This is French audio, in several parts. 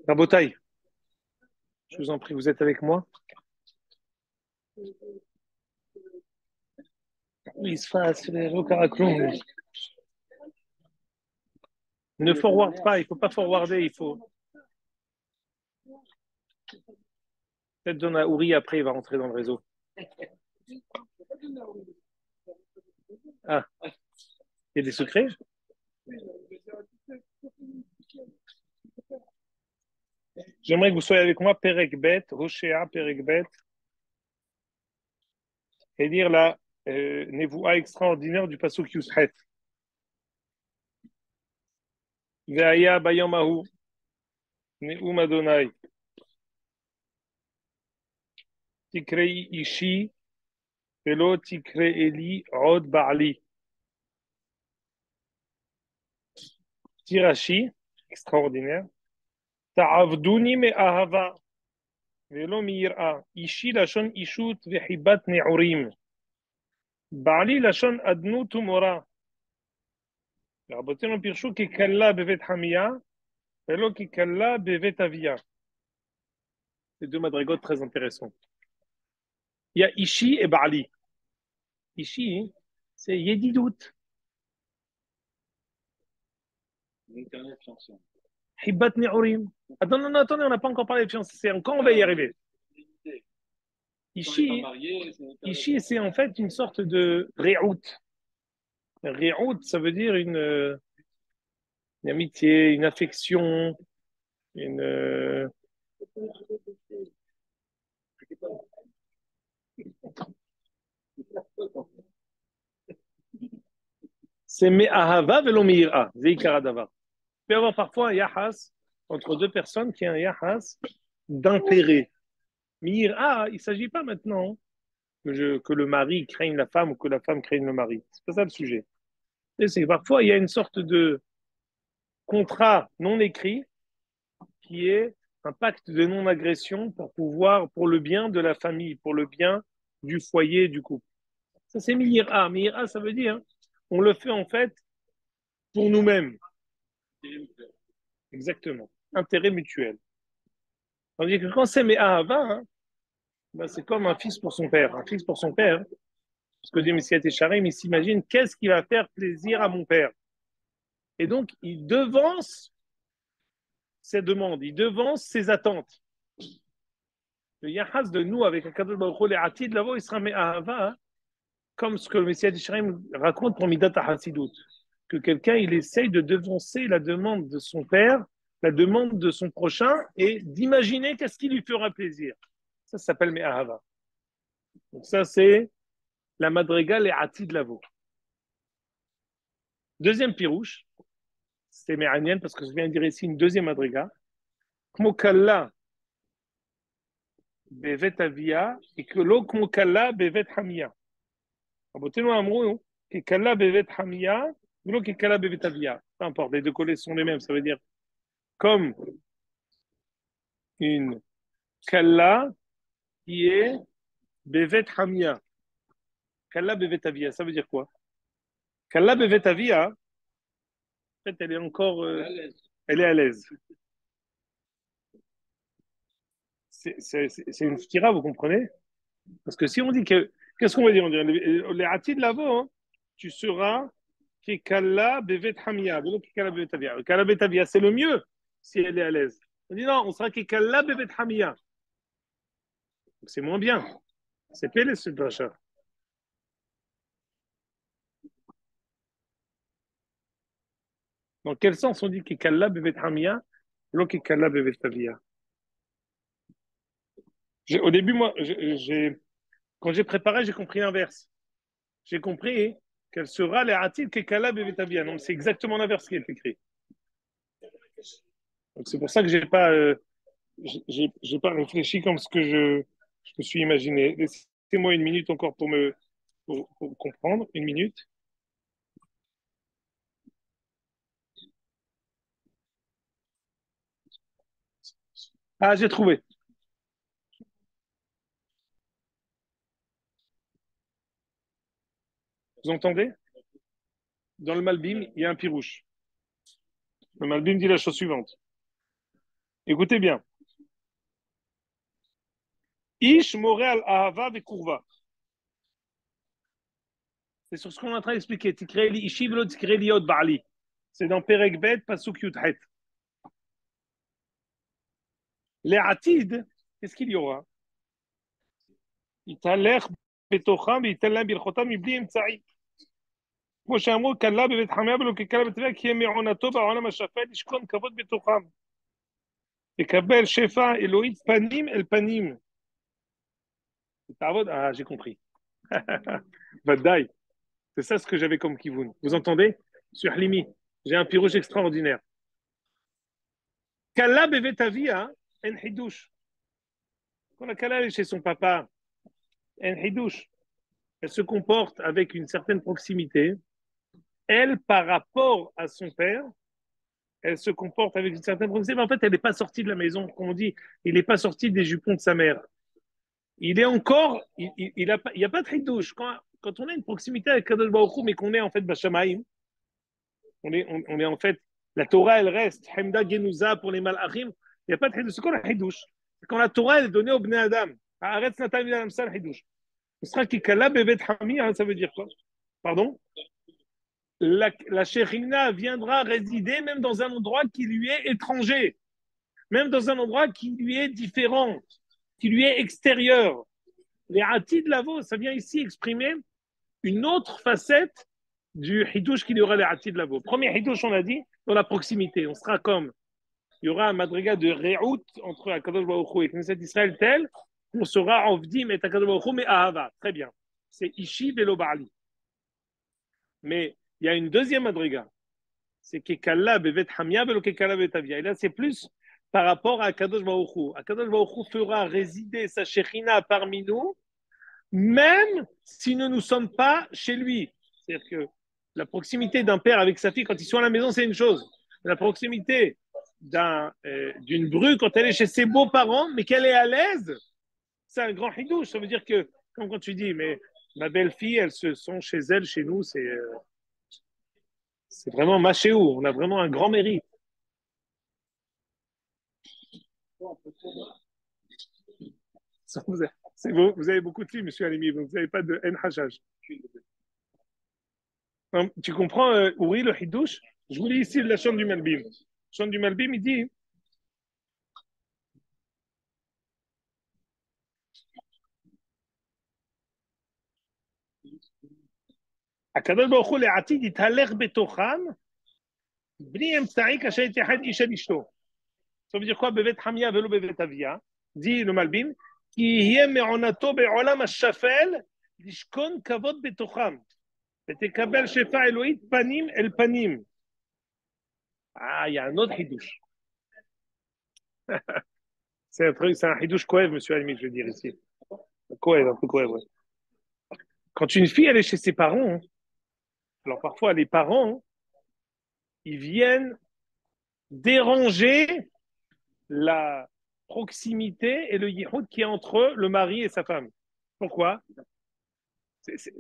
Rabotaï, je vous en prie, vous êtes avec moi? Oui, il se fasse, ne forward pas, il ne faut pas forwarder, il faut peut-être donner à Ouri après, il va rentrer dans le réseau. Ah, il y a des secrets? J'aimerais que vous soyez avec moi, Perek Bet, Hoshéa, Perek Bet, et lire la Nevoua extraordinaire du Pasuk Yushet. Ve'aya bayom ahu, Ne'um Adonai, Tikrei ishi, velo tikreeli od ba'ali. Tirashi, extraordinaire. Ta'avduni me ahava, velo mi'ira. Ishi lashon ishut vehibat ne'urim. Ba'ali lashon adnut umora. רבותינו פירשו ככלה בבית חמיה ולא ככלה בבית אביה. C'est deux madrigotes très intéressants. Il y a Ishi et Bali. Ishi, c'est Yedidout. Hibbat Ne'urim. Attends, non, non, attendez, on n'a pas encore parlé de fiancé. C'est encore, on va y arriver. Ishi, Ishi c'est en fait une sorte de Réout. Réout, ça veut dire une amitié, une affection, une. C'est Me'ahava velo Me'ira. Zeikaradava. Il peut y avoir parfois un yahas entre deux personnes qui est un yahas d'intérêt. Mais il ne s'agit pas maintenant que le mari craigne la femme ou que la femme craigne le mari. C'est pas ça le sujet. C'est que parfois il y a une sorte de contrat non écrit qui est un pacte de non-agression pour pouvoir, pour le bien de la famille, pour le bien du foyer, du couple. Ça c'est Mira. Mira, ça veut dire on le fait en fait pour nous-mêmes. Exactement. Intérêt mutuel. Tandis que quand c'est Me'ahava, ben, c'est comme un fils pour son père. Un fils pour son père, parce que dit Messiah Técharim, il s'imagine qu'est-ce qui va faire plaisir à mon père. Et donc, il devance ses demandes, il devance ses attentes. Le yahas de nous avec un cadeau de et Atid, là-bas, il sera Me'ahava, comme ce que le Messiah Técharim raconte pour Midat HaSidut. Que quelqu'un, il essaye de devancer la demande de son père, la demande de son prochain, et d'imaginer qu'est-ce qui lui fera plaisir. Ça s'appelle Me'ahava. Donc ça, c'est la madriga et Atid Lavo. Deuxième pirouche, c'est Méanienne parce que je viens de dire ici une deuxième madriga. Kmokalla bevet avia et que l'eau kmokalla bevet hamia. Rabotenu amrou que kalla bevet hamia, l'eau que kalla bevet avia. Peu importe, les deux collets sont les mêmes. Ça veut dire comme une kalla qui est bevet hamia. Kalla bevet avia, ça veut dire quoi? Kalla bevet avia, en fait, elle est encore, elle est à l'aise. C'est une stira, vous comprenez? Parce que si on dit que, qu'est-ce qu'on va dire? On dit, les hatides là-bas, hein, tu seras Kekala Bevet Hamia, Kekala Bevet Avia. Kekala Bevet Avia, c'est le mieux si elle est à l'aise. On dit non, on sera Kekala Bevet Hamia. C'est moins bien. C'est pélé ce dracha. Dans quel sens on dit Kekala Bevet Hamia, lo Kekala Bevet Avia? Au début, moi, quand j'ai préparé, j'ai compris l'inverse. J'ai compris qu'elle sera les hatides Kekala Bevet Avia. Non, c'est exactement l'inverse qui est écrit. Donc c'est pour ça que j'ai pas réfléchi comme ce que je me suis imaginé. Laissez-moi une minute encore pour comprendre. Une minute. Ah, j'ai trouvé. Vous entendez? Dans le Malbim, il y a un pirouche. Le Malbim dit la chose suivante. Écoutez bien. Ish Moréal Ahava Vekurva. C'est sur ce qu'on est en train d'expliquer. Tikreli Ishi velo Tikreli Yod Bali. C'est dans Perek Bet, Pasuk Yudhet. Les Atid, qu'est-ce qu'il y aura? Italech Betocham, Italem Birchotam, Ibli Emtsaï. כמו שאמרו, כלה בבית חמיה ולא ככלה בטבע, כי הם מעונתו בעולם השפל, ישכון כבוד בתוכם. יקבל שפע אלוהית פנים אל פנים. תעבוד, ah, j'ai compris. Vadaï. C'est ça ce que j'avais comme kivoun. Vous entendez? Sur Limi, j'ai un pirouge extraordinaire. Kala bevet avia en hidouche. Quand la Kala est chez son papa, en hidouche, elle se comporte avec une certaine proximité. Elle, par rapport à son père, elle se comporte avec une certaine proximité, mais en fait, elle n'est pas sortie de la maison. Comme on dit, il n'est pas sorti des jupons de sa mère. Il est encore, il n'y a pas de hidouche. Quand on a une proximité avec Kadosh Baruch Hu, mais qu'on est en fait Bashamaïm, on est en fait, la Torah, elle reste, Hemda Genouza pour les Malachim, il n'y a pas de hidouche. C'est quoi la hidouche? C'est quand la Torah est donnée au Bnei Adam. Arrête Natam Adam Sal hidouche. Ce sera qui Kala Bevet Hami, ça veut dire quoi? Pardon? La Shekhinah viendra résider même dans un endroit qui lui est étranger, même dans un endroit qui lui est différent, qui lui est extérieur. Les Atid Lavo, ça vient ici exprimer une autre facette du Hidouche qu'il y aura les Atid Lavo. Premier Hidouche, on a dit, dans la proximité. On sera comme, il y aura un madriga de Réout entre Akadosh Baruch Hu et Knesset Israël tel qu'on sera Ovdim et Akadosh Baruch Hu, mais Ahava. Très bien. C'est Ishi Velo Ba'ali. Mais il y a une deuxième madriga. C'est Kekala Bevet Hamia Velo Kekala Bevet Avia. Et là, c'est plus par rapport à Akadosh Baruch Hu. Akadosh Baruch Hu fera résider sa Shekhinah parmi nous, même si nous ne sommes pas chez lui. C'est-à-dire que la proximité d'un père avec sa fille quand ils sont à la maison, c'est une chose. La proximité d'une bru quand elle est chez ses beaux-parents, mais qu'elle est à l'aise, c'est un grand hidouche. Ça veut dire que, comme quand tu dis, mais ma belle-fille, elles se sont chez elle, chez nous, c'est vraiment machéou. On a vraiment un grand mérite. Vous avez beaucoup de filles, monsieur Alimi, donc vous n'avez pas de NHH. Tu comprends, Uri, le hidouche? Je vous lis ici la chambre du Malbim. La chambre du Malbim, il dit הקדוש ברוך הוא לעתיד יתהלך בתוכם בלי אמצעי כאשר יתייחד איש אל אשתו. Ça veut dire quoi? בבית חמיה ולא בבית אביה. dit le Malbim, כי יהיה מעונתו בעולם השפל לשכון כבוד בתוכם ותקבל שפע אלוהית פנים אל פנים. Ah, il y a un autre hidouche. C'est un hidouche koev, monsieur Alimi, je veux dire ici. Koev, un peu koev, ouais. Quand une fille, elle est chez ses parents, alors parfois les parents, ils viennent déranger la proximité et le yihoud qui est entre le mari et sa femme. Pourquoi? C'est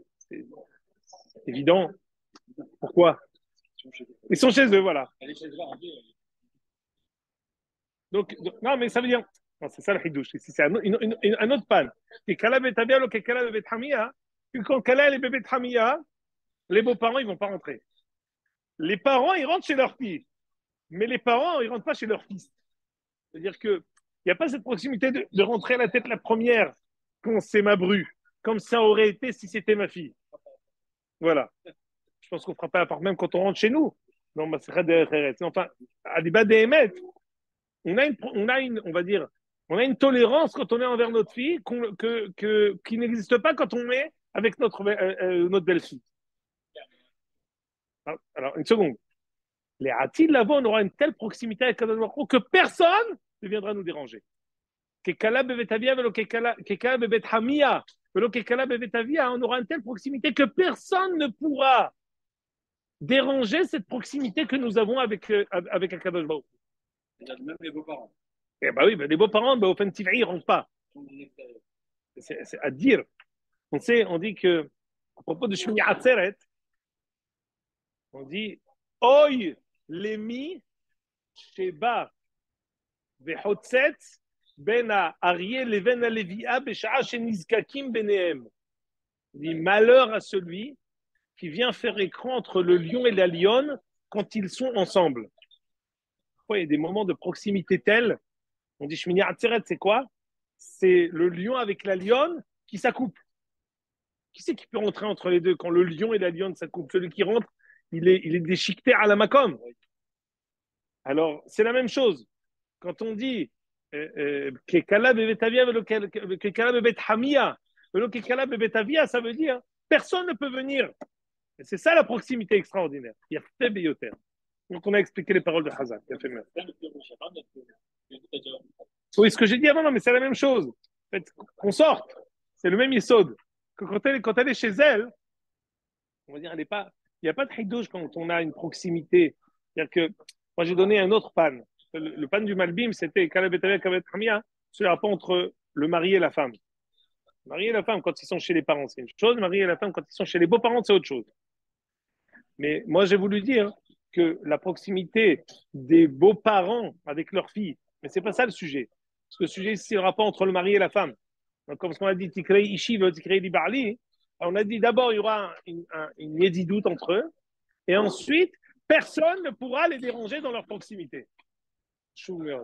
évident. Pourquoi? Ils sont chez eux, voilà. Non, mais ça veut dire. Non, c'est ça le hidouche. C'est un autre pan. Et Kala Betabia, le Kala Bet Hamia, quand Kala et bébés Hamia, les beaux-parents, ils ne vont pas rentrer. Les parents, ils rentrent chez leur fille. Mais les parents, ils ne rentrent pas chez leur fils. C'est-à-dire qu'il n'y a pas cette proximité de rentrer à la tête la première quand c'est ma bru, comme ça aurait été si c'était ma fille. Voilà. Je pense qu'on ne fera pas la porte même quand on rentre chez nous. Non, bah, c'est enfin, à des bas des émettes, on va dire, on a une tolérance quand on est envers notre fille qui n'existe pas quand on est avec notre belle-fille. Alors, une seconde. Les Hatid, là-bas, on aura une telle proximité avec Kadosh Baruch Hu que personne ne viendra nous déranger. Kekala bevet avia velo kekala bebet hamia velo kekala bevet avia, on aura une telle proximité que personne ne pourra déranger cette proximité que nous avons avec Akadosh Baruch Hu. Même les beaux-parents. Eh ben oui, ben les beaux-parents, ben, au fin de ils ne rentrent pas. C'est à dire. On dit que, à propos de Shmini Atzeret, on dit Oy lemi sheba Vehotzetz ben Arié leven Alevia Beshaa Shenizkakim benehem. Il dit malheur à celui qui vient faire écran entre le lion et la lionne quand ils sont ensemble. Il y a des moments de proximité tels. On dit Shmini Atzeret, c'est quoi? C'est le lion avec la lionne qui s'accouple. Qui c'est qui peut rentrer entre les deux quand le lion et la lionne s'accouplent? Celui qui rentre, il est déchiqueté à la macom. Alors, c'est la même chose. Quand on dit Kekala bebetavia, Kekala bebethamia, Kekala bebetavia, ça veut dire personne ne peut venir. Et c'est ça la proximité extraordinaire. Il y a fait beyoter. Donc, on a expliqué les paroles de Hazak. Oui, ce que j'ai dit avant, non, mais c'est la même chose. En fait, qu'on sorte. C'est le même Yesod. Quand elle est chez elle, on va dire, elle est pas, il n'y a pas de hidouche quand on a une proximité. C'est-à-dire que, moi, j'ai donné un autre pan. Le pan du Malbim, c'était Kalabetavia, Kalabetramia, sur le rapport entre le mari et la femme. Le mari et la femme, quand ils sont chez les parents, c'est une chose. Le mari et la femme, quand ils sont chez les beaux-parents, c'est autre chose. Mais moi, j'ai voulu dire que la proximité des beaux-parents avec leur fille, mais c'est pas ça le sujet. Parce que le sujet, c'est le rapport entre le mari et la femme. Donc, comme ce qu'on a dit, Tikrei Ishi, Tikrei Libarli, on a dit d'abord, il y aura une yédidoute entre eux, et ensuite, personne ne pourra les déranger dans leur proximité. Choumer.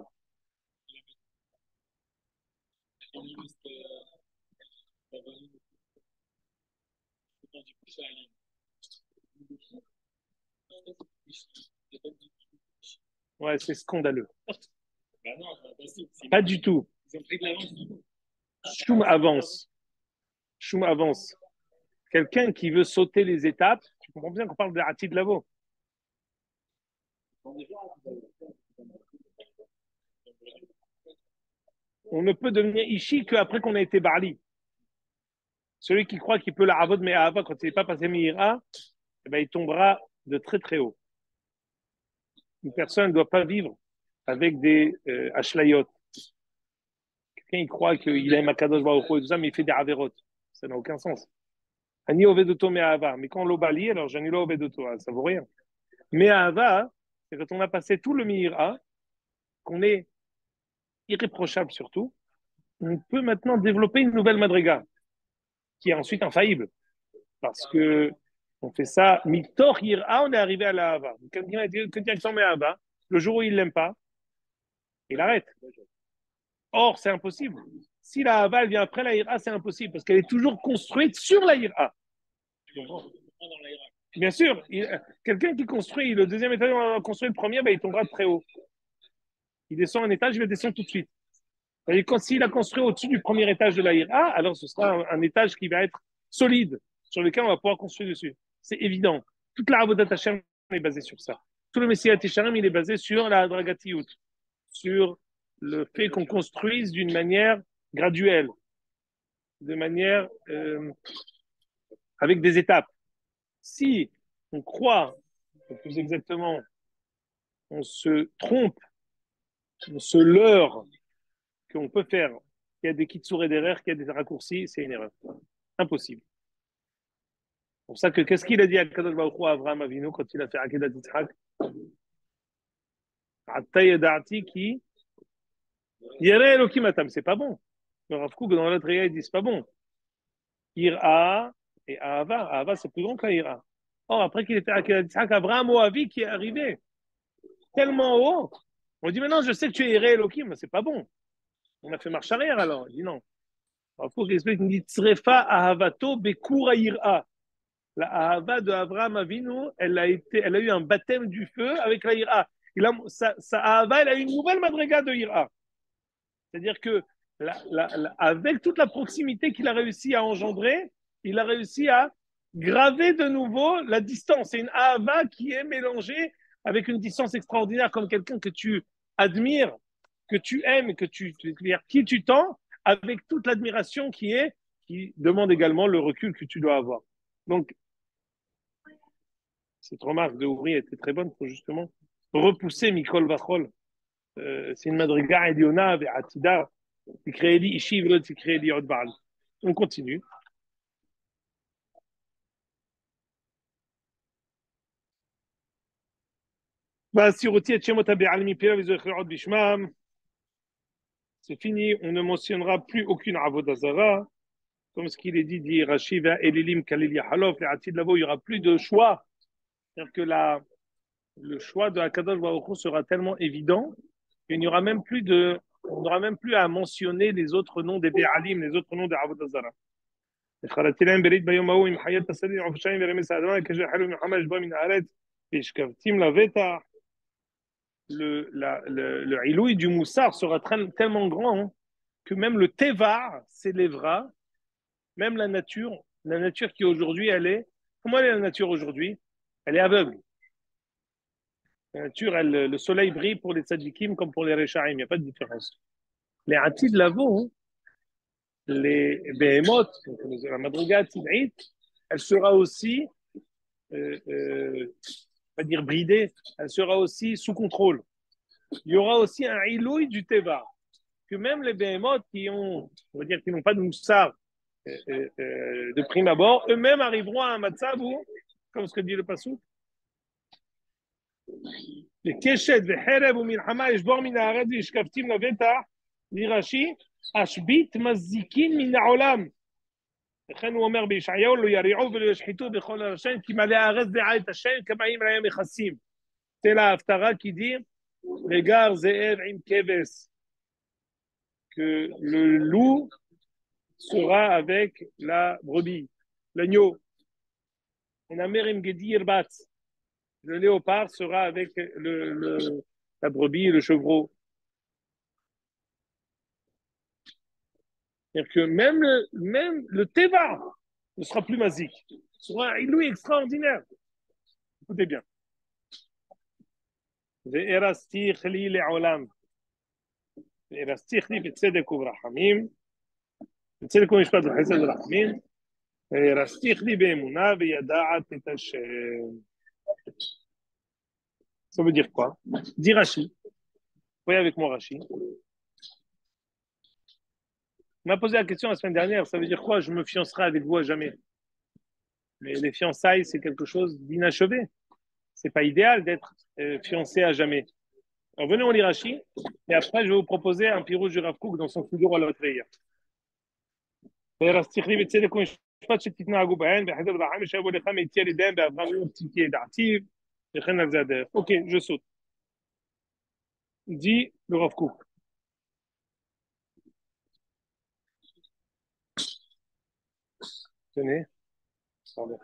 Ouais, c'est scandaleux. Pas du tout. Choum avance. Choum avance. Quelqu'un qui veut sauter les étapes, tu comprends bien qu'on parle de Hati de Lavo. On ne peut devenir Ishi qu'après qu'on a été Barli. Celui qui croit qu'il peut la Havod mais Ahava quand il n'est pas passé Mihira, eh ben, il tombera de très très haut. Une personne ne doit pas vivre avec des ashlayot. Quelqu'un il croit qu'il aime Akadosh Baruch Hu et tout ça, mais il fait des averot. Ça n'a aucun sens. Ani ovedoto me Ahava. Mais quand on l'obali, alors j'annule ovedoto. Ça vaut rien. Mais Ahava, c'est quand on a passé tout le Mihira, qu'on est irréprochable surtout, on peut maintenant développer une nouvelle madriga qui est ensuite infaillible. Parce que on fait ça, Mitor Ira, on est arrivé à la Hava. Quelqu'un a dit que direction met Hava, le jour où il l'aime pas, il arrête. Or, c'est impossible. Si la Hava elle vient après la Ira, c'est impossible parce qu'elle est toujours construite sur la Ira. Bien sûr, quelqu'un qui construit le deuxième étage, on a construit le premier, ben, il tombera de très haut. Il descend un étage, il va descendre tout de suite. Et quand s'il a construit au-dessus du premier étage de la Ira, alors ce sera un étage qui va être solide, sur lequel on va pouvoir construire dessus. C'est évident. Toute la Avodat Hashem est basée sur ça. Tout le Messiah Tisharim, il est basé sur la Hadragatiyut, sur le fait qu'on construise d'une manière graduelle, de manière avec des étapes. Si on croit, ou plus exactement, on se trompe, on se leurre qu'on peut faire, qu'il y a des kitsur et derrière, qu'il y a des raccourcis, c'est une erreur. Impossible. C'est pour ça que qu'est-ce qu'il a dit à Kadosh Baruch Hu à Avraham Avinu quand il a fait Akedat Yitzhak? Atayedati qui Yere Elohim Atam, c'est pas bon. Le Rav Kook dans l'autre il dit c'est pas bon. Ira et Ahava, Ahava c'est plus grand qu'Ira. Or après qu'il ait fait Akedat Yitzhak, Avraham Oavi qui est arrivé tellement haut, on dit maintenant je sais que tu es Yere Elohim, mais c'est pas bon. On a fait marche arrière alors. Il dit non. Rav Kook explique il dit Tzrefa Ahavato Bekura Ira. La Ahava de Avraham Avinu, elle a eu un baptême du feu avec la Ira. Sa Ahava, elle a eu une nouvelle madriga de Ira. C'est-à-dire que avec toute la proximité qu'il a réussi à engendrer, il a réussi à graver de nouveau la distance. C'est une Ahava qui est mélangée avec une distance extraordinaire, comme quelqu'un que tu admires, que tu aimes, qui tu tends, avec toute l'admiration qui demande également le recul que tu dois avoir. Donc, cette remarque de Ouvri était très bonne pour justement repousser Mikol Vachol. C'est une madriga Eliona et Atida. Tikreeli Ishi velo Tikreeli Od Baal. On continue. והסירותי את שמות הבעל מפיו וזוכר עוד בשמם c'est fini, on ne mentionnera plus aucune Avodah Zarah, comme ce qu'il est dit Rashi, Elilim Kalil Yahalof, les Atid Lavo, il n'y aura plus de choix. C'est-à-dire que le choix de Hakadosh Baruch Hu sera tellement évident qu'il n'y aura même plus on n'aura même plus à mentionner les autres noms des Bé'alim, les autres noms des Avodah Zarah. خلتلهم بريد بيوم هو من حياة تسلي عفشين برمي سعدمان كجا حلو من حماش با من عرات إشكفتيم لافيتا le ilouï du moussard sera tellement grand que même le tevar s'élèvera, même la nature qui aujourd'hui, comment elle est la nature aujourd'hui? Elle est aveugle. La nature, le soleil brille pour les tzadikim comme pour les rechaim, il n'y a pas de différence. Les atid lavo, les behemoth, la madriga tid'it, elle sera aussi, pas dire bridée, elle sera aussi sous contrôle. Il y aura aussi un ilouï du teva, que même les behemoth on va dire, qui n'ont pas de moussard de prime abord, eux-mêmes arriveront à un matzav où, comme ce que dit le pasuk, les keshet ve'herev ou milchama yishbor min haaretz v'yishkaftim levetach lirashi ashbit mazikin min ha'olam. לכן הוא אומר בישעיהו לא יריעו ולא ישחיתו בכל השם כי מלא הארץ דעה את השם כמה אם להם מכסים. C'est la haftara qui dit regarde Zéev im keves, que le loup sera avec la brebis, l'agneau. Le léopard sera avec la brebis et le chevreau. C'est-à-dire que même le teva ne sera plus masique. Ce sera un ilou extraordinaire. Écoutez bien. וארסתיך לי לעולם. וארסתיך לי בצדק וברחמים. בצדק ומשפט וחסד ורחמים. וארסתיך לי באמונה וידעת את השם. Ça veut dire quoi? Dit Rashi. Voyez avec moi Rashi. On m'a posé la question la semaine dernière, ça veut dire quoi? Je me fiancerai avec vous à jamais. Mais les fiançailles, c'est quelque chose d'inachevé. C'est pas idéal d'être fiancé à jamais. Alors venez, on lit Rashi, et après je vais vous proposer un pirouge du Rav Kook dans son Figaro à la Retrière. Ok, je saute. Dit le Rav Kook. Tenez. Pardon.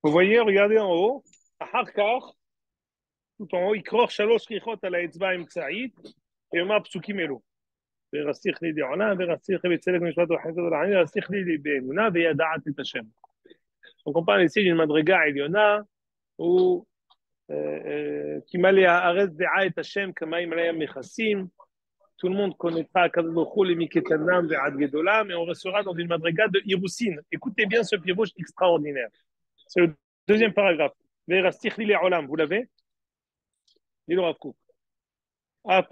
Vous voyez, regardez en haut. Tout en haut, il croit shalosh richot à la etzba imtsaït et on a psukim elo. ורסתיך לי דעונה, ורסתיך לי בצדק משפט וחסד ורחמים, ורסתיך לי באמונה וידעת את השם. Donc on parle ici d'une madriga eliona où qui malé haaretz de'a et Hashem kamaim alayam mechassim. Tout le monde connaîtra Akadosh Baruch Hu les miketanam ve'ad gedolam, et on restera dans une madriga de Hirousin. Écoutez bien ce pirouche extraordinaire. C'est le deuxième paragraphe. ורסתיך לי לעולם, vous l'avez? Dit le Rav Kook. On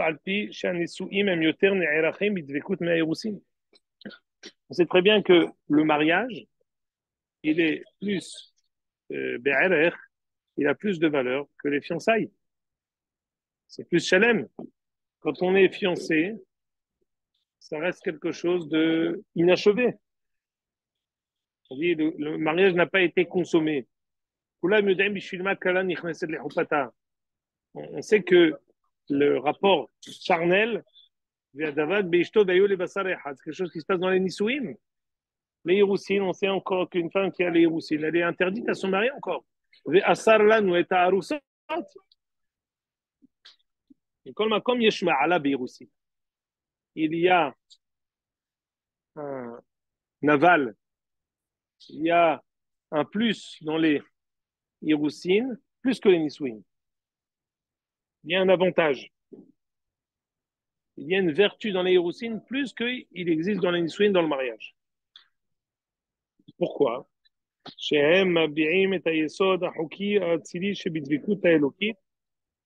sait très bien que le mariage, il est plus be'erer, il a plus de valeur que les fiançailles. C'est plus shalem. Quand on est fiancé, ça reste quelque chose de inachevé. Le mariage n'a pas été consommé. On sait que le rapport charnel, c'est quelque chose qui se passe dans les Nisouim. Les Hirousin, on sait encore qu'une femme qui a les Hirousin, elle est interdite à son mari encore. Il y a un aval, il y a un plus dans les Hirousin, plus que les Nisouim. Il y a un avantage. Il y a une vertu dans les Hirousin plus qu'il existe dans les Nisouin dans le mariage. Pourquoi? שהם מביעים את היסוד החוקי האצילי שבדבקות האלוקית,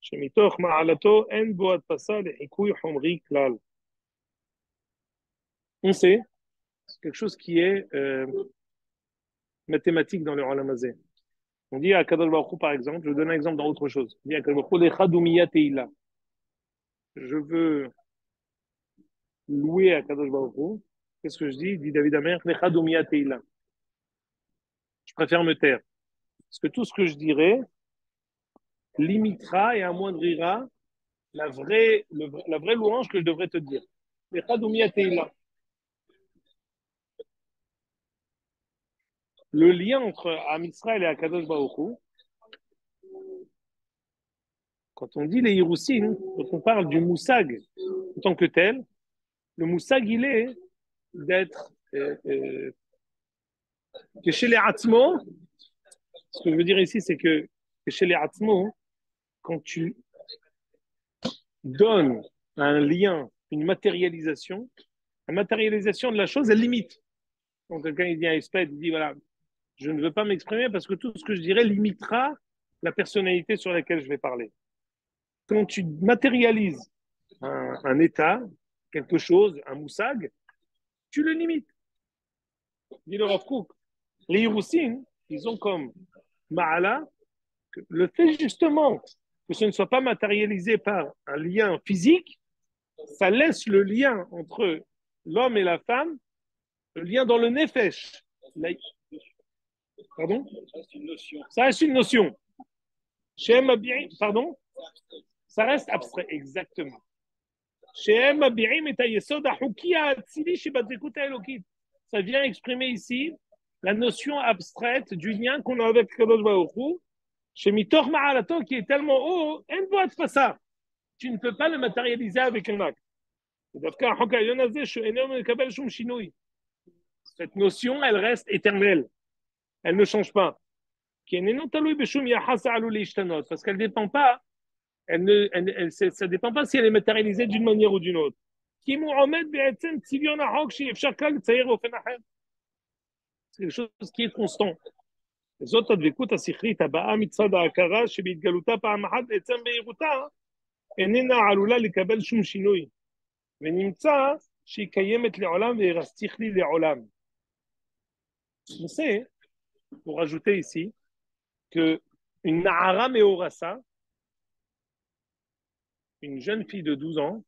שמתוך מעלתו אין בו הדפסה לחיקוי חומרי כלל. On sait quelque chose qui est mathématique dans le Olam Hazé. On dit à Kadosh Baruch Hu, par exemple, je vous donne un exemple dans autre chose. On dit à Kadosh Baruch Hu, Lecha Doumiya Teila. Je veux louer à Kadosh Baruch Hu. Qu'est-ce que je dis? Dit David Amer, Lecha Doumiya Teila. Je préfère me taire. Parce que tout ce que je dirais limitera et amoindrira la vraie louange que je devrais te dire. Lecha Doumiya Teila. Le lien entre Am Israël et Akadosh Baruch Hu, quand on dit les Hiroussin, quand on parle du Moussag en tant que tel, le Moussag, il est d'être que chez les Atzmo, ce que je veux dire ici, c'est que chez les Atzmo, quand tu donnes un lien, une matérialisation, la matérialisation de la chose, elle limite. Donc quelqu'un il dit à Espède, il dit voilà, je ne veux pas m'exprimer parce que tout ce que je dirais limitera la personnalité sur laquelle je vais parler. Quand tu matérialises un état, quelque chose, un moussag, tu le limites. Dit le Rav Kook. Les Hiroussin, ils ont comme Ma'ala que le fait justement que ce ne soit pas matérialisé par un lien physique, ça laisse le lien entre l'homme et la femme, le lien dans le nefesh. Pardon? Ça reste une notion. Pardon? Ça reste abstrait, exactement. Ça vient exprimer ici la notion abstraite du lien qu'on a avec Kadosh Baruch Hu, chez Mitor Ma'alato, qui est tellement haut, pas ça. Tu ne peux pas le matérialiser avec un acte. Cette notion, elle reste éternelle. Elle ne change pas. Parce qu'elle ne dépend pas, ça ne dépend pas si elle est matérialisée d'une manière ou d'une autre. C'est quelque chose qui est constant. זאת הדבקות השכלית הבאה מצד ההכרה שבהתגלותה פעם אחת בעצם בהירותה איננה עלולה לקבל שום שינוי, ונמצא שהיא קיימת לעולם והרסתיך לי לעולם. On sait, pour ajouter ici, que une Nahara Meorasa, une jeune fille de 12 ans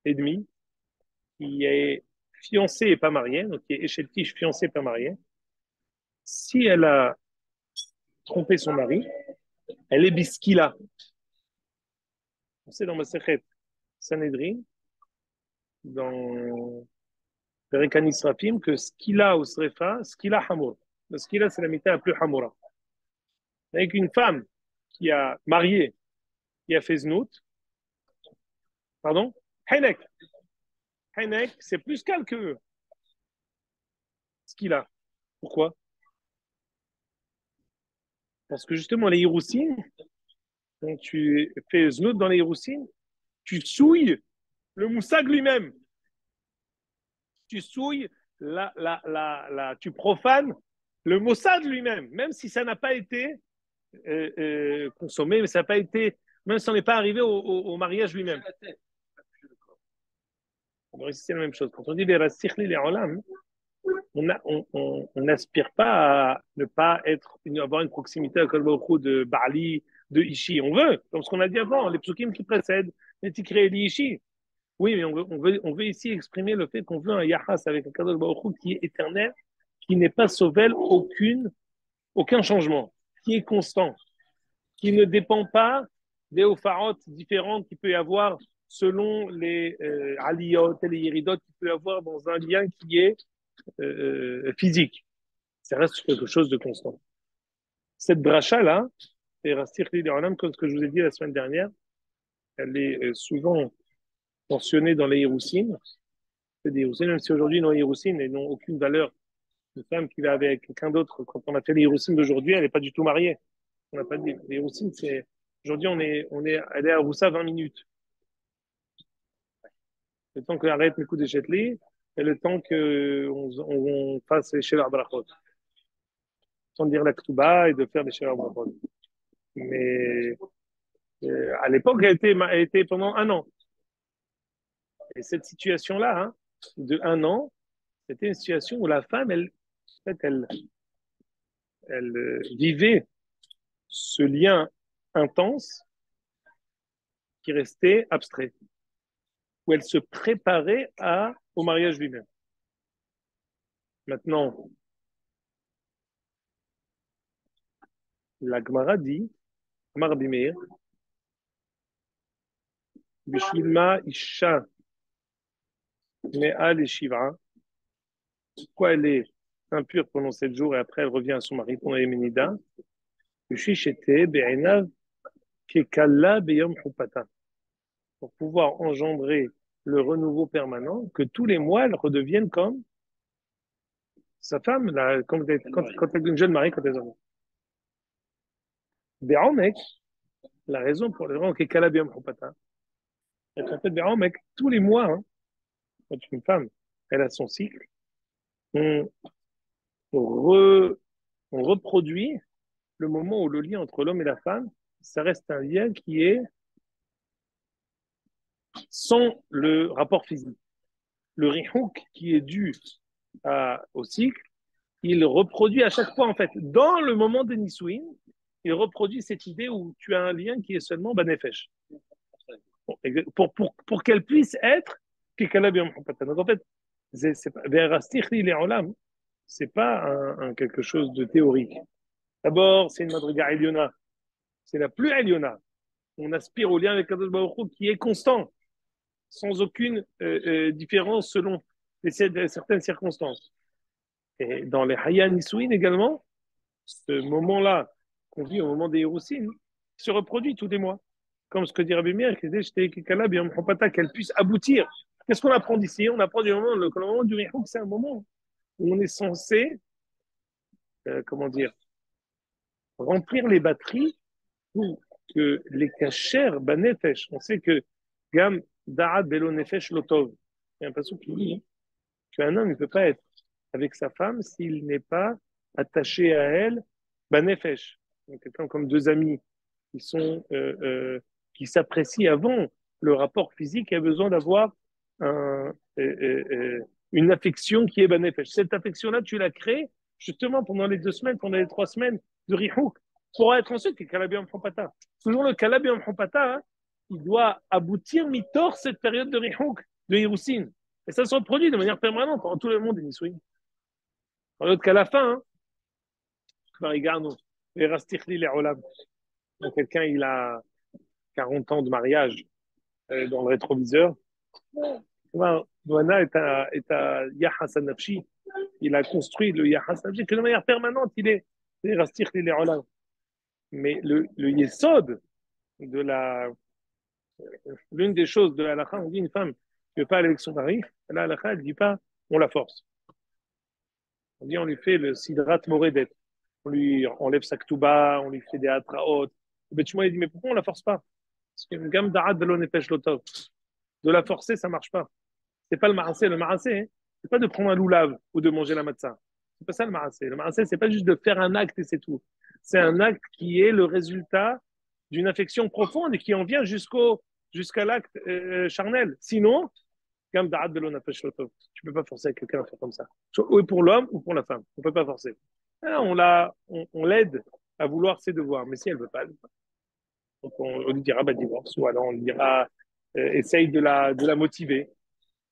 et demi, qui est fiancée et pas mariée, donc qui est écheltiche, fiancée et pas mariée, si elle a trompé son mari, elle est biskila. On sait dans Masechet Sanhedrin, dans Perekanis Rafim, que skila ou srefa, skila hamour. Le skila, c'est la mita la plus hamoura. Avec une femme qui a marié, qui a fait znout, pardon, Henek. Henek, c'est plus calme que skila. Pourquoi? Parce que justement, les Hiroussim, quand tu fais znout dans les Hiroussim, tu souilles le moussag lui-même. Tu souilles, tu profanes le moussag lui-même, même si ça n'a pas été consommé, mais ça n'a pas été, même si ça n'est pas arrivé au mariage lui-même. Donc, c'est la même chose. Quand on dit les rassikhli les olam, on n'aspire pas à ne pas avoir une proximité avec le de Bali, de Ishi. On veut, comme ce qu'on a dit avant, les psukim qui précèdent, les tikré et Ishi. Oui, mais on veut ici exprimer le fait qu'on veut un yahas avec un Kadosh Baruch Hu qui est éternel, qui n'est pas sauvel aucun changement, qui est constant, qui ne dépend pas des opharotes différentes qu'il peut y avoir selon les aliyot et les yéridot qu'il peut y avoir dans un lien qui est physique. Ça reste quelque chose de constant. Cette dracha-là, et Rastir comme ce que je vous ai dit la semaine dernière, elle est souvent mentionnée dans les Hiroussin. Même si aujourd'hui nos Hiroussin n'ont aucune valeur. Une femme qui va avec quelqu'un d'autre, quand on a fait les Hiroussin d'aujourd'hui, elle n'est pas du tout mariée. On n'a pas dit. Les Hiroussin, c'est. Aujourd'hui, elle est à Roussa 20 minutes. Le temps qu'elle arrête mes coups de Chetli et le temps qu'on fasse les Shevar Brachot. Sans dire la Ktuba et de faire des Shevar Brachot. Mais à l'époque, elle était pendant un an. Et cette situation-là, hein, de un an, C'était une situation où la femme, en fait, elle vivait ce lien intense qui restait abstrait, où elle se préparait au mariage lui-même. Maintenant, la Gemara dit, Amar Bimeir, Bishilma Isha Me'al Shiv'a, pourquoi elle est impure pendant 7 jours et après elle revient à son mari pendant les Ménida, Bishishete Be'enav Kekala Beyom Chupata, pour pouvoir engendrer le renouveau permanent, que tous les mois elle redevienne comme sa femme, là, quand elle est une jeune mariée, quand elle est Be'omek, la raison pour le Kekala Beyom Chupata, c'est qu'en fait, Be'omek, tous les mois, hein, quand une femme, elle a son cycle, on, re- on reproduit le moment où le lien entre l'homme et la femme, ça reste un lien qui est sans le rapport physique. Le rihouk qui est dû au cycle, il reproduit à chaque fois, en fait, dans le moment de Nisouin, il reproduit cette idée où tu as un lien qui est seulement banefesh. Pour qu'elle puisse être donc en fait, c'est pas quelque chose de théorique. D'abord, c'est une madriga eliona, c'est la plus eliona. On aspire au lien avec Kadosh Baruch Hu qui est constant, sans aucune différence selon certaines circonstances. Et dans les Hayya Nisouin également, ce moment-là qu'on vit au moment des Hiroussin se reproduit tous les mois. Comme ce que dit Rabbi Meir, qu'elle puisse aboutir. Qu'est-ce qu'on apprend d'ici? On apprend que le moment du Rihouk, c'est un moment où on est censé, comment dire, remplir les batteries pour que les kachers, banefesh, on sait que gam da'ad belo nefesh lotov. Il y a un passage qui dit qu'un homme ne peut pas être avec sa femme s'il n'est pas attaché à elle, banefesh. Donc, quelqu'un comme deux amis qui sont qui s'apprécient avant le rapport physique a besoin d'avoir une affection qui est banefesh. Cette affection-là, tu la crées justement pendant les 2 semaines, pendant les 3 semaines de Rihouk, pour être ensuite le Kalabi en Pata. Toujours le Kalabi en Pata, hein, il doit aboutir mi-tort cette période de Rihouk, de Hiroussine. Et ça se reproduit de manière permanente dans tout le monde des Nisouin. Alors qu'à la fin, hein, regarde, quelqu'un, il a 40 ans de mariage dans le rétroviseur. Douana est à Yahas al-Nafshi. Il a construit le Yahas al-Nafshi que de manière permanente, il est Rastir les Olam. Mais le Yesod de l'une des choses de la halakha, on dit une femme ne veut pas aller avec son mari, la halakha, elle ne dit pas on la force. On dit on lui fait le sidrat moredet. On lui enlève sa ktuba, on lui fait des atraot. Le Bethshua, il dit mais pourquoi on la force pas? Parce qu'une gamme d'arad de l'onefesh lotov. De la forcer, ça marche pas. C'est pas le marassé. Le marassé, hein, c'est pas de prendre un loulav ou de manger la matzah. C'est pas ça le marassé. Le marassé, c'est pas juste de faire un acte et c'est tout. C'est un acte qui est le résultat d'une affection profonde et qui en vient jusqu'à l'acte charnel. Sinon, comme d'arad de l'onefesh lotov. Tu peux pas forcer quelqu'un à faire comme ça. Ou pour l'homme ou pour la femme. On peut pas forcer. Ah, on l'aide à vouloir ses devoirs. Mais si elle veut pas, donc on lui dira bah, divorce. Ou alors on lui dira essaye de la motiver.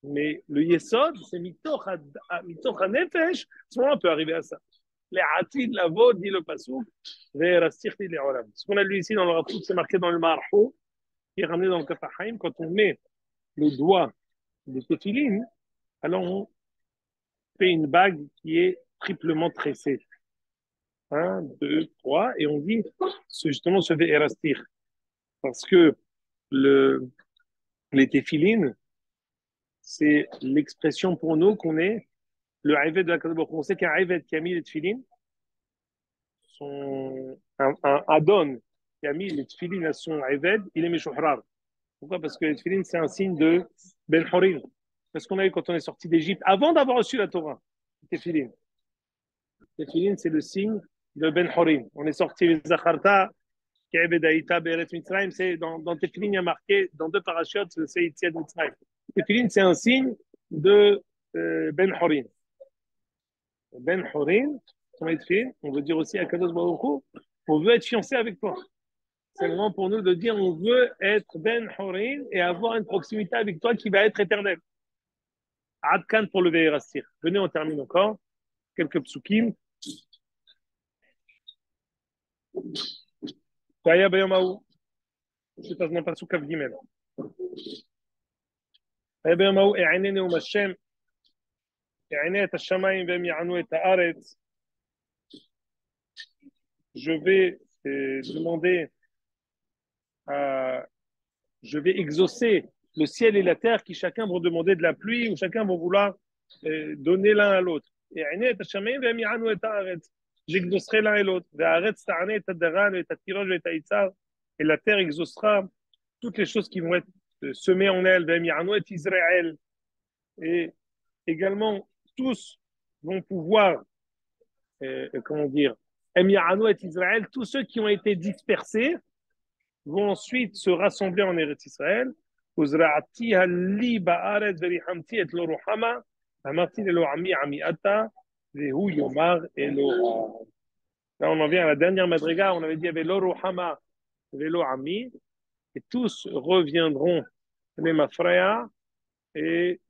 Mais le yesod, c'est mitoch nefesh. À ce moment on peut arriver à ça. Les atid, la vod, dit le pasouk, les olam. Ce qu'on a lu ici dans le rapport, c'est marqué dans le marhou, qui est ramené dans le Kafahaim. Quand on met le doigt des téphilines, alors on fait une bague qui est triplement tressée. Un, deux, trois, et on dit justement se fait érastir. Parce que les téphilines, c'est l'expression pour nous qu'on est le Aïved de la Kadosh. On sait qu'un Aïved qui a mis les tefilines, un Adon qui a mis les tefilines à son Aïved, il est Meshuhrar. Pourquoi? Parce que les tefilines, c'est un signe de Ben Horin. Parce qu'on a eu quand on est sorti d'Égypte, avant d'avoir reçu la Torah, les tefilines. Les tefilines, c'est le signe de Ben Horin. On est sorti les Zacharta, c'est dans Tefilin, il y a marqué, dans 2 parachutes, c'est Yetziat Mitzrayim. Tefilin, c'est un signe de Ben Horin. Ben Horin, on veut dire aussi à Kadosh Baruch Hu, on veut être fiancé avec toi. C'est le moment pour nous de dire on veut être Ben Horin et avoir une proximité avec toi qui va être éternelle. Adkan pour le Ve'erastir. Venez, on termine encore. Quelques psukim. Kaya Bayamaou. C'est pas un pasuk Kav Gimel. Kaya Bayamaou, E'anene ou Mashem. E'anene et Hashamayim ve'em ya'anu et ha'aretz. Je vais demander à je vais exaucer le ciel et la terre qui chacun vont demander de la pluie ou chacun vont vouloir donner l'un à l'autre. J'exaucerai l'un et l'autre. Et la terre exaucera toutes les choses qui vont être semées en elle. Et également, tous vont pouvoir, comment dire, tous ceux qui ont été dispersés vont ensuite se rassembler en Eretz Israël. Là, on en vient à la dernière madriga. On avait dit qu'il y avait l'Oruhama, Velo Ami, et tous reviendront, les Mafraya, et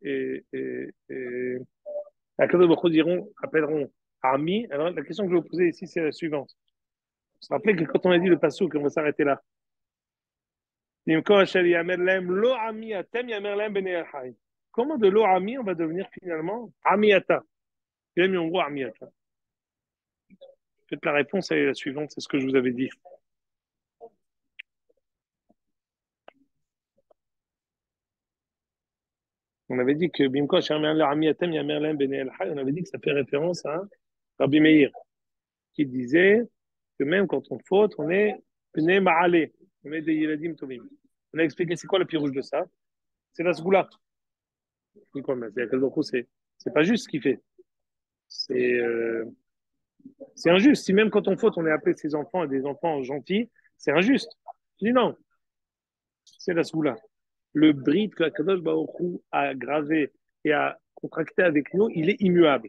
à Kadosh Baruch Hu diront, appelleront Ami. Alors, la question que je vais vous poser ici, c'est la suivante. Vous vous rappelez que quand on a dit le passouk, on va s'arrêter là. Comment de l'eau ami, on va devenir finalement amiata? En gros, amiata. En fait, la réponse est la suivante, c'est ce que je vous avais dit. On avait dit que Bimko, amiatem, yamerlem, bene el hay. On avait dit que ça fait référence à Rabbi Meir, qui disait que même quand on faute, on est bene ma'ale, on est des yeladim tovim. On a expliqué c'est quoi le pirouge de ça? C'est la sgoula. C'est pas juste ce qu'il fait. C'est c'est injuste. Si même quand on faute, on est appelé ses enfants et des enfants gentils, c'est injuste. Je dis non, c'est la soula. Le brit que Kadosh Baruch Hu a gravé et a contracté avec nous, il est immuable.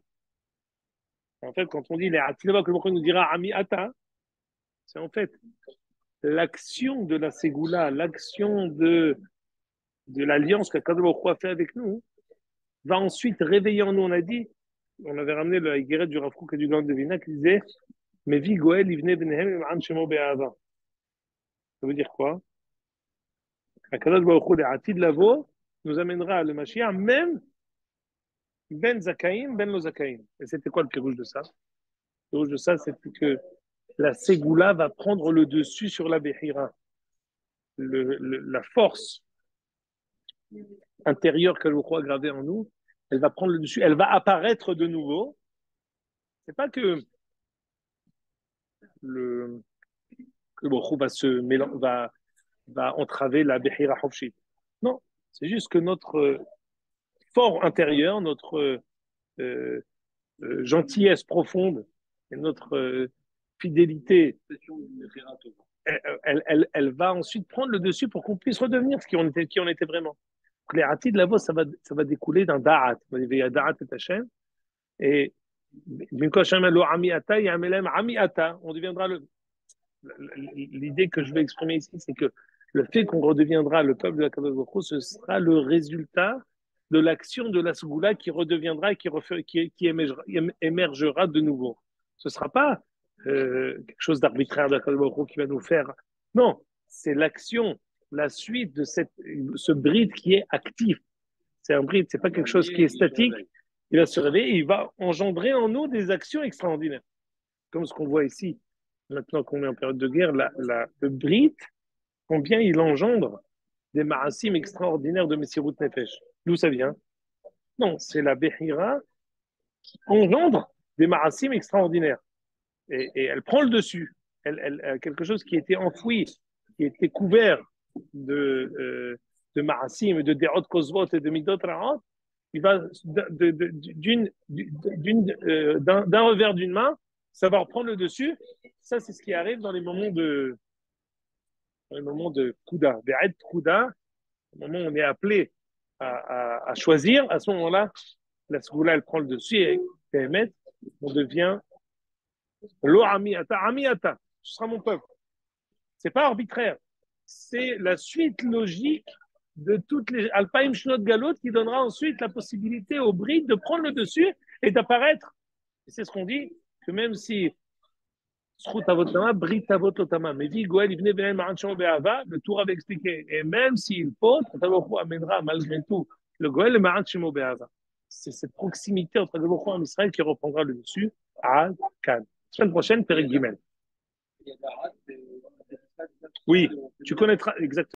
En fait, quand on dit les Atilava, que le Baruch Hu nous dira Ami Ata, c'est en fait l'action de la Ségoula, l'action de l'alliance que Kadosh Baruch Hu a fait avec nous, va ensuite réveiller en nous. On a dit, on avait ramené la guérette du Rav Kook et du Gaon de Vina qui disait mais vi Goel, il venait Benehem, Imran Shemo Be'ava. Ça veut dire quoi? Akadosh Baruch Hu, l'Atid Lavo, nous amènera le Mashiach, même Ben Zakaïm, Ben Lo Zakaïm. Et c'était quoi le pirouge de ça? Le pirouge de ça, c'est que la Ségoula va prendre le dessus sur la Bechira. La force intérieure que je crois gravée en nous, elle va prendre le dessus, elle va apparaître de nouveau. C'est pas que le Baruch va se va entraver la Bechira Hofshit. Non, c'est juste que notre fort intérieur, notre gentillesse profonde et notre fidélité, elle va ensuite prendre le dessus pour qu'on puisse redevenir qui on était vraiment. Les ratis de la voix, ça va découler d'un da'at. Il y a da'at et Hachem. Et on deviendra l'idée que je vais exprimer ici, c'est que le fait qu'on redeviendra le peuple de la Kadosh Baruch Hu, ce sera le résultat de l'action de la Ségoula qui redeviendra et qui émergera de nouveau. Ce ne sera pas quelque chose d'arbitraire de la Kadosh Baruch Hu qui va nous faire. Non, c'est l'action, la suite de ce bride qui est actif. C'est un bride, c'est pas quelque chose qui est statique. Il va se réveiller et il va engendrer en nous des actions extraordinaires. Comme ce qu'on voit ici, maintenant qu'on est en période de guerre, le bride, combien il engendre des ma'asim extraordinaires de Messirut Nefesh. D'où ça vient? Non, c'est la Bechira qui engendre des ma'asim extraordinaires. Et elle prend le dessus. Elle, quelque chose qui était enfoui, qui était couvert de ma'asim, de derot kozvot et de midot ra'ot, il va d'un revers d'une main, ça va reprendre le dessus. Ça, c'est ce qui arrive dans les moments Kouda, Be'ed Kouda, au moment où on est appelé à choisir, à ce moment-là, la Ségoula, elle prend le dessus et émet. On devient lo ami ata, ce sera mon peuple. C'est pas arbitraire. C'est la suite logique de toutes les Alpaïm Shnot Galot qui donnera ensuite la possibilité aux brides de prendre le dessus et d'apparaître. Et c'est ce qu'on dit, que même si Zchut avot lama, brit avot lotama. Mais dit Goël, il venait bien Maranchon Be'ava, le tour avait expliqué. Et même s'il faute, Kadosh amènera malgré tout le Goël le Maranchon Be'ava. C'est cette proximité entre Kadosh et Israël qui reprendra le dessus à Cannes. Semaine prochaine, Périgimel. Oui, tu connaîtras exactement.